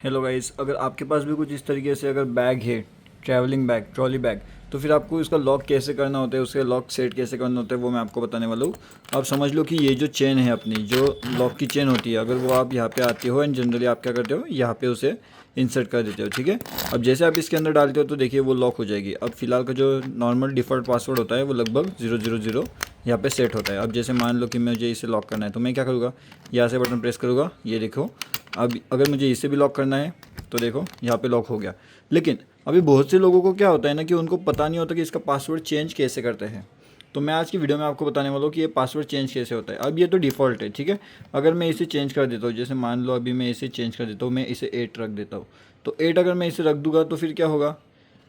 Hello guys, अगर आपके पास भी कुछ इस तरीके से अगर बैग है, ट्रैवलिंग बैग, ट्रॉली बैग, तो फिर आपको इसका लॉक कैसे करना होता है, उसके लॉक सेट कैसे करना होता है, वो मैं आपको बताने वाला हूँ। आप समझ लो कि ये जो चेन है अपनी, जो लॉक की चेन होती है, अगर वो आप यहाँ पे आते हो एंड जनरली आप क्या करते हो, यहाँ पे उसे इंसर्ट कर देते हो, ठीक है। अब जैसे आप इसके अंदर डालते हो तो देखिए वो लॉक हो जाएगी। अब फिलहाल का जो नॉर्मल डिफ़ॉल्ट पासवर्ड होता है वो लगभग 000 यहाँ पे सेट होता है। अब जैसे मान लो कि मुझे इसे लॉक करना है तो मैं क्या करूँगा, यहाँ से बटन प्रेस करूँगा, ये देखो। अब अगर मुझे इसे भी लॉक करना है तो देखो यहाँ पे लॉक हो गया। लेकिन अभी बहुत से लोगों को क्या होता है ना कि उनको पता नहीं होता कि इसका पासवर्ड चेंज कैसे करते हैं। तो मैं आज की वीडियो में आपको बताने वाला हूँ कि ये पासवर्ड चेंज कैसे होता है। अब ये तो डिफ़ॉल्ट है, ठीक है। अगर मैं इसे चेंज कर देता हूँ, जैसे मान लो अभी मैं इसे चेंज कर देता हूँ, मैं इसे 8 रख देता हूँ, तो 8 अगर मैं इसे रख दूँगा तो फिर क्या होगा,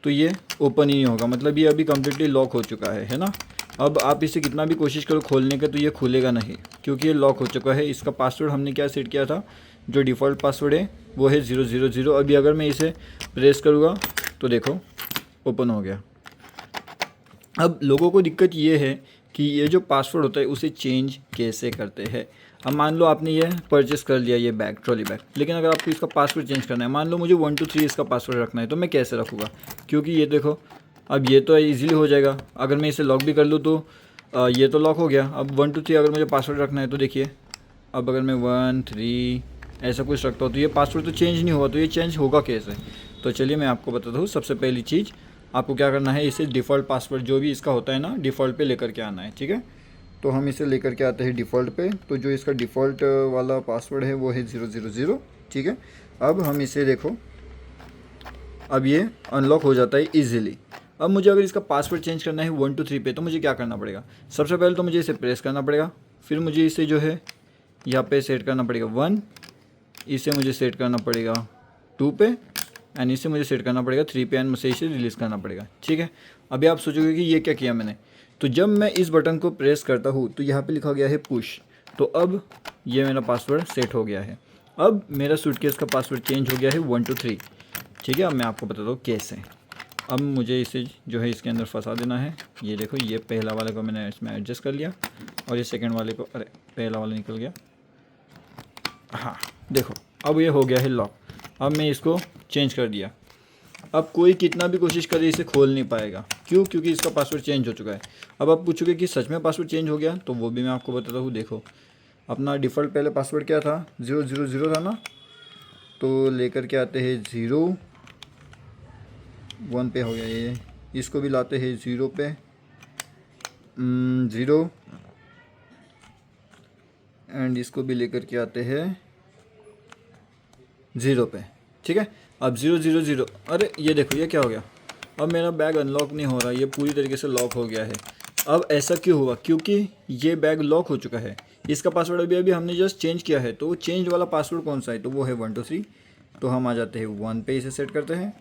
तो ये ओपन ही नहीं होगा, मतलब ये अभी कम्प्लीटली लॉक हो चुका है ना। अब आप इसे कितना भी कोशिश करो खोलने का तो ये खुलेगा नहीं, क्योंकि ये लॉक हो चुका है। इसका पासवर्ड हमने क्या सेट किया था, जो डिफ़ॉल्ट पासवर्ड है वो है 000। अभी अगर मैं इसे प्रेस करूँगा तो देखो ओपन हो गया। अब लोगों को दिक्कत ये है कि ये जो पासवर्ड होता है उसे चेंज कैसे करते हैं। अब मान लो आपने ये परचेस कर लिया, ये बैग, ट्रॉली बैग, लेकिन अगर आपको इसका पासवर्ड चेंज करना है, मान लो मुझे 1 2 3 इसका पासवर्ड रखना है, तो मैं कैसे रखूँगा, क्योंकि ये देखो अब ये तो ईजिली हो जाएगा। अगर मैं इसे लॉक भी कर लूँ तो ये तो लॉक हो गया। अब 1 2 3 अगर मुझे पासवर्ड रखना है तो देखिए, अब अगर मैं 1 3 ऐसा कुछ रखता हूँ तो ये पासवर्ड तो चेंज नहीं हुआ, तो ये चेंज होगा कैसे। तो चलिए मैं आपको बताता हूँ। सबसे पहली चीज़ आपको क्या करना है, इसे डिफ़ॉल्ट पासवर्ड जो भी इसका होता है ना, डिफ़ॉल्ट पे लेकर के आना है, ठीक है। तो हम इसे लेकर के आते हैं डिफ़ॉल्ट पे। तो जो इसका डिफ़ॉल्ट वाला पासवर्ड है वो है 000, ठीक है। अब हम इसे देखो, अब ये अनलॉक हो जाता है ईजिली। अब मुझे अगर इसका पासवर्ड चेंज करना है 1 2 3 पे, तो मुझे क्या करना पड़ेगा, सबसे पहले तो मुझे इसे प्रेस करना पड़ेगा, फिर मुझे इसे जो है यहाँ पे सेट करना पड़ेगा 1, इसे मुझे सेट करना पड़ेगा 2 पे, एंड इसे मुझे सेट करना पड़ेगा 3 पे, एंड मुझे इसे रिलीज़ करना पड़ेगा, ठीक है। अभी आप सोचोगे कि ये क्या किया मैंने, तो जब मैं इस बटन को प्रेस करता हूँ तो यहाँ पे लिखा गया है पुश। तो अब ये मेरा पासवर्ड सेट हो गया है। अब मेरा सूटकेस का पासवर्ड चेंज हो गया है 1 2 3, ठीक है। अब मैं आपको बताता हूँ कैसे। अब मुझे इसे जो है इसके अंदर फंसा देना है। ये देखो, ये पहला वाले को मैंने इसमें एडजस्ट कर लिया, और ये सेकंड वाले को, अरे पहला वाला निकल गया, हाँ देखो अब ये हो गया है लॉक। अब मैं इसको चेंज कर दिया। अब कोई कितना भी कोशिश करे इसे खोल नहीं पाएगा, क्यों, क्योंकि इसका पासवर्ड चेंज हो चुका है। अब आप पूछोगे कि सच में पासवर्ड चेंज हो गया, तो वो भी मैं आपको बताता हूँ। देखो, अपना डिफ़ॉल्ट पहले पासवर्ड क्या था, 000 था ना, तो लेकर के आते हैं 0 1 पे हो गया ये, इसको भी लाते हैं 0 पे, 0, एंड इसको भी लेकर के आते हैं 0 पे, ठीक है। अब 000, अरे ये देखो ये क्या हो गया, अब मेरा बैग अनलॉक नहीं हो रहा, ये पूरी तरीके से लॉक हो गया है। अब ऐसा क्यों हुआ, क्योंकि ये बैग लॉक हो चुका है। इसका पासवर्ड अभी अभी हमने जस्ट चेंज किया है, तो वो चेंज वाला पासवर्ड कौन सा है, तो वो है 1 2 3। तो हम आ जाते हैं 1 पे, इसे सेट करते हैं।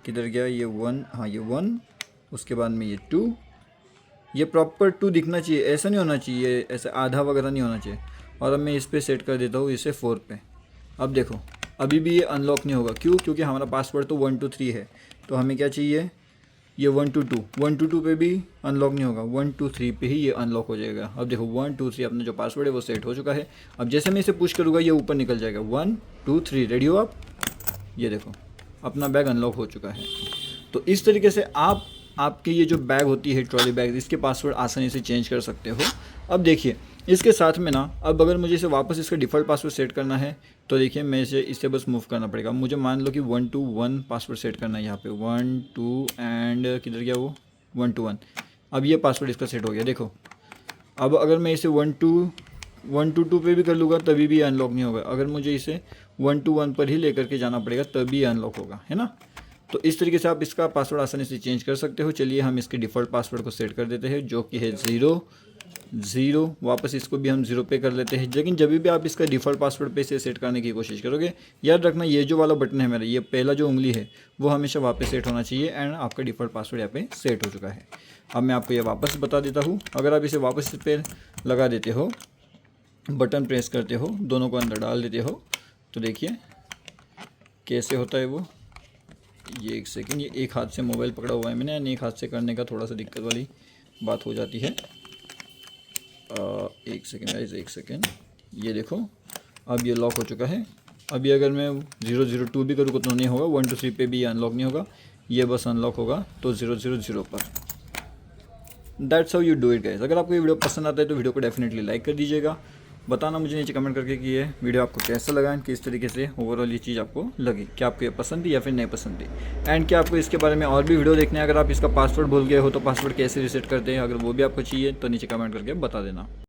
किधर गया ये 1, हाँ ये 1, उसके बाद में ये 2, ये प्रॉपर 2 दिखना चाहिए, ऐसा नहीं होना चाहिए, ऐसे आधा वगैरह नहीं होना चाहिए। और अब मैं इस पर सेट कर देता हूँ इसे 4 पे। अब देखो अभी भी ये अनलॉक नहीं होगा, क्यों, क्योंकि हमारा पासवर्ड तो 1 2 3 है। तो हमें क्या चाहिए, ये 1 2 2, 1 2 2 पे भी अनलॉक नहीं होगा, 1 2 3 पे ही ये अनलॉक हो जाएगा। अब देखो 1 2 3 अपना जो पासवर्ड है वो सेट हो चुका है। अब जैसे मैं इसे पुश करूँगा ये ऊपर निकल जाएगा, 1 2 3, रेडी हो आप, ये देखो अपना बैग अनलॉक हो चुका है। तो इस तरीके से आप आपके ये जो बैग होती है, ट्रॉली बैग, इसके पासवर्ड आसानी से चेंज कर सकते हो। अब देखिए इसके साथ में ना, अब अगर मुझे इसे वापस इसका डिफ़ॉल्ट पासवर्ड सेट करना है तो देखिए मैं इसे बस मूव करना पड़ेगा। मुझे मान लो कि 1 2 1 पासवर्ड सेट करना है, यहाँ पे 1 2 एंड किधर गया वो 1 2 1। अब ये पासवर्ड इसका सेट हो गया, देखो। अब अगर मैं इसे 1 2 2 पे भी कर लूँगा तभी भी अनलॉक नहीं होगा। अगर मुझे इसे 1 2 1 पर ही लेकर के जाना पड़ेगा तभी अनलॉक होगा, है ना। तो इस तरीके से आप इसका पासवर्ड आसानी से चेंज कर सकते हो। चलिए हम इसके डिफ़ॉल्ट पासवर्ड को सेट कर देते हैं, जो कि है 0 वापस इसको भी हम 0 पे कर लेते हैं। लेकिन जब भी आप इसका डिफ़ॉल्ट पासवर्ड पे से सेट करने की कोशिश करोगे, याद रखना ये जो वाला बटन है मेरा, ये पहला जो उंगली है वो हमेशा वहाँ पे सेट होना चाहिए, एंड आपका डिफ़ॉल्ट पासवर्ड यहाँ पे सेट हो चुका है। अब मैं आपको ये वापस बता देता हूँ। अगर आप इसे वापस इस पर लगा देते हो, बटन प्रेस करते हो, दोनों को अंदर डाल देते हो, तो देखिए कैसे होता है वो। ये एक सेकंड, ये एक हाथ से मोबाइल पकड़ा हुआ है मैंने, एंड एक हाथ से करने का थोड़ा सा दिक्कत वाली बात हो जाती है। एक सेकंड गाइस, एक सेकंड, ये देखो अब ये लॉक हो चुका है। अभी अगर मैं 002 भी करूँ तो नहीं होगा, 1 to 3 पे भी अनलॉक नहीं होगा, ये बस अनलॉक होगा तो 000 पर। That's how you do it guys. अगर आपको ये वीडियो पसंद आता है तो वीडियो को डेफिनेटली लाइक कर दीजिएगा। बताना मुझे नीचे कमेंट करके कि ये वीडियो आपको कैसा लगा एंड किस तरीके से ओवरऑल ये चीज़ आपको लगी, क्या आपको ये पसंद थी या फिर नहीं पसंद थी, एंड क्या आपको इसके बारे में और भी वीडियो देखने हैं। अगर आप इसका पासवर्ड भूल गए हो तो पासवर्ड कैसे रीसेट करते हैं, अगर वो भी आपको चाहिए तो नीचे कमेंट करके बता देना।